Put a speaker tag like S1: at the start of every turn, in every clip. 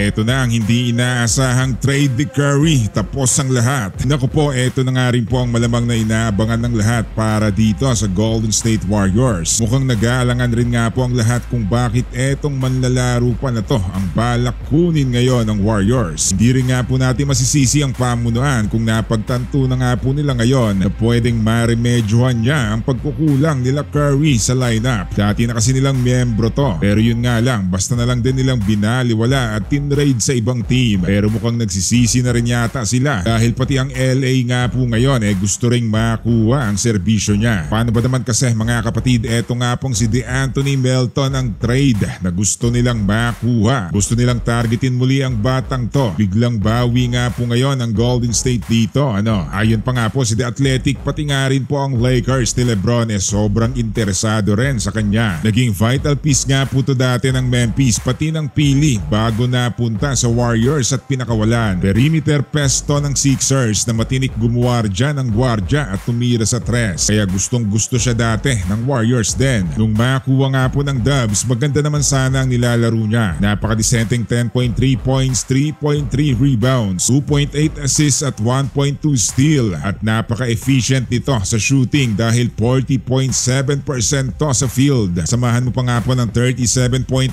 S1: eto na ang hindi inaasahang trade ni Curry. Tapos ang lahat. Naku po, eto na nga rin po ang malamang na inaabangan ng lahat para dito sa Golden State Warriors. Mukhang nag-aalangan rin nga po ang lahat kung bakit etong manlalaro pa na to ang balak kunin ngayon ng Warriors. Hindi rin nga po natin masisisi ang pamunuan kung napagtanto na nga po nila ngayon na pwedeng maremedyohan niya ang pagkukulang nila Curry sa lineup. Dati na kasi nilang miyembro to, pero yun nga lang, basta na lang din nilang binaliwala at tinrade sa ibang team. Pero mukhang nagsisisi na rin yata sila dahil pati ang LA nga po ngayon gusto ring makuha ang serbisyo niya. Paano ba naman kasi mga kapatid, eto nga pong si DeAnthony Melton ang trade na gusto nilang makuha. Gusto nilang targetin muli ang batang to. Biglang bawi nga po ngayon ang Golden State dito. Ayon pa nga po si The Athletic, pati nga rin po ang Lakers ni Lebron sobrang interesado rin sa kanya. Naging vital piece nga po to dati ng Memphis pati ng Philly bago napunta sa Warriors at pinakawalan. Perimeter pesto ng Sixers na matinik gumuwardya ng gwardya at tumira sa tres. Kaya gustong gusto siya dati ng Warriors din. Nung makuha nga po ng Dubs, maganda naman sana ang nilalaro niya. Napakadesenteng 10.3 points, 3.3 rebounds, 2.8 assists at 1.2 steal. At napaka-efficient nito sa shooting dahil 40.7% to sa field. Samahan mo pa nga po ng 37.1%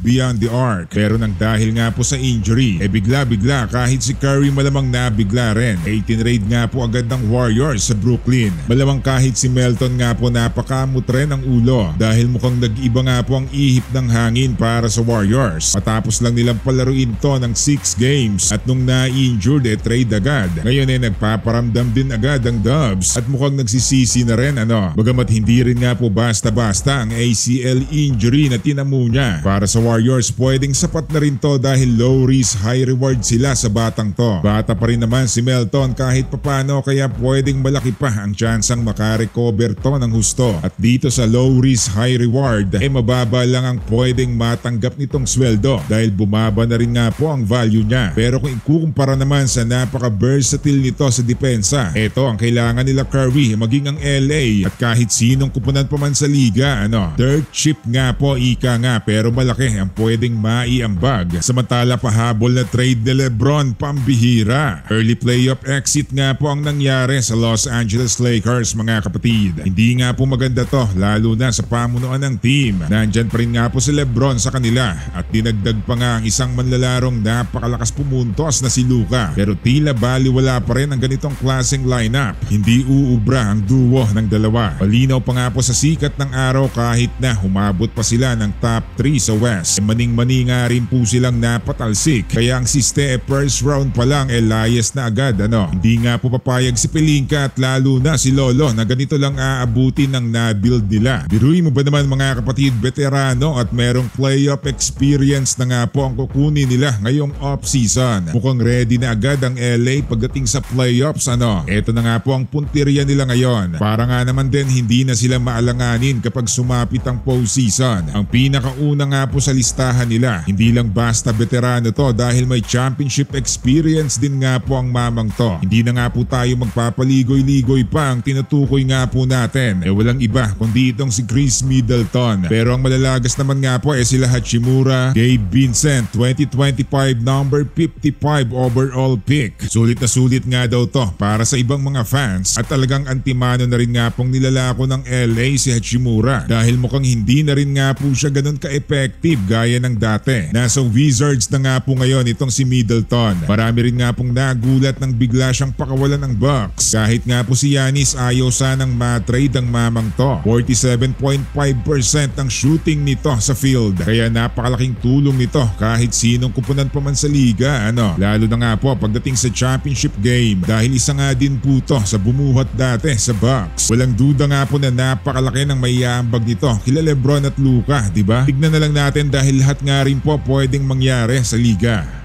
S1: beyond the arc. Pero nang dahil nga po sa injury, bigla-bigla kahit si Curry malamang nabigla rin. 18 raid nga po agad ng Warriors sa Brooklyn. Malamang kahit si Melton nga po napakamot rin ang ulo dahil mukhang nag-iba nga po ang ihip ng hangin para sa Warriors. Matapos lang nilang palaruin to ng 6 games at nung na-injured trade agad. Ngayon nagpaparamdam din agad ang Dubs at mukhang nagsisisi na rin Bagamat hindi rin nga po basta-basta ang ACL injury na tinamo niya. Para sa Warriors pwedeng sapat na rin to dahil low risk high reward sila sa batang to. Bata pa rin naman si Melton kahit papano kaya pwedeng malaki pa ang tsansang makarecover to ng husto. At dito sa low risk high reward mababa lang ang pwedeng matanggap nitong sweldo dahil bumaba na rin nga po ang value niya. Pero kung ikukumpara naman sa napaka-versatile nito sa depensa, ito ang kailangan nila Curry maging ang LA at kahit sinong kupunan pa man sa liga. Dirt cheap nga po ika nga pero malaki ang pwedeng maiambag. Samantala pahabol na trade ni Lebron pambihira. Early playoff exit nga po ang nangyari sa Los Angeles Lakers mga kapatid. Hindi nga po maganda to lalo na sa pamunuan ng team. Nandyan pa rin nga po si Lebron sa kanila at dinagdag pa nga ang isang manlalarong napakalakas pumuntos na si Luka. Pero tila baliwala pa rin ang ganitong klaseng lineup. Hindi uubra ang duo ng dalawa. Malinaw pa nga po sa sikat ng araw kahit na humabot pa sila ng top 3 sa West. Maning-mani nga rin po silang napatalsik. Kaya ang siste first round pa lang layas na agad. Hindi nga po papayag si Pelinka at lalo na si Lolo na ganito lang aabutin ng na-build nila. Biruin mo ba naman mga kapatid, veterano at merong playoff experience na nga po ang kukunin nila ngayong off-season. Mukhang ready na agad ang LA pagdating sa playoffs. Ito na nga po ang punteriya nila ngayon. Para nga naman din hindi na sila maalanganin kapag sumapit ang postseason. Ang pinakauna nga po sa listahan nila, hindi lang basta veterano to dahil may championship experience din nga po ang mamang to. Hindi na nga po tayo magpapaligoy-ligoy pa, ang tinutukoy nga po natin walang iba kundi itong si Chris Middleton. Pero ang malalagas naman nga po sila Hachimura, Gabe Vincent, 2025 number 55 overall pick. Sulit na sulit nga daw to para sa ibang mga fans at talagang antimano na rin nga pong nilalako ng LA si Hachimura dahil mukhang hindi na rin nga po siya ganun ka-effective gaya ng dati. Nasa Wizards na nga po ngayon itong si Middleton. Marami rin nga pong nagulat nang bigla siyang pakawalan ng Bucks. Kahit nga po si Giannis ayaw sanang matrade ang mamang to. 47.5% ang shooting nito sa field. Kaya napakalaking tulong nito kahit sinong kupunan pa man sa liga. Lalo na nga po pagdating sa championship game dahil isa nga din po to sa bumuhat dati sa Bucks. Walang duda nga po na napakalaki ng maiambag nito kila Lebron at Luka, diba? Tignan na lang natin dahil lahat nga rin po pwedeng mangyari sa liga.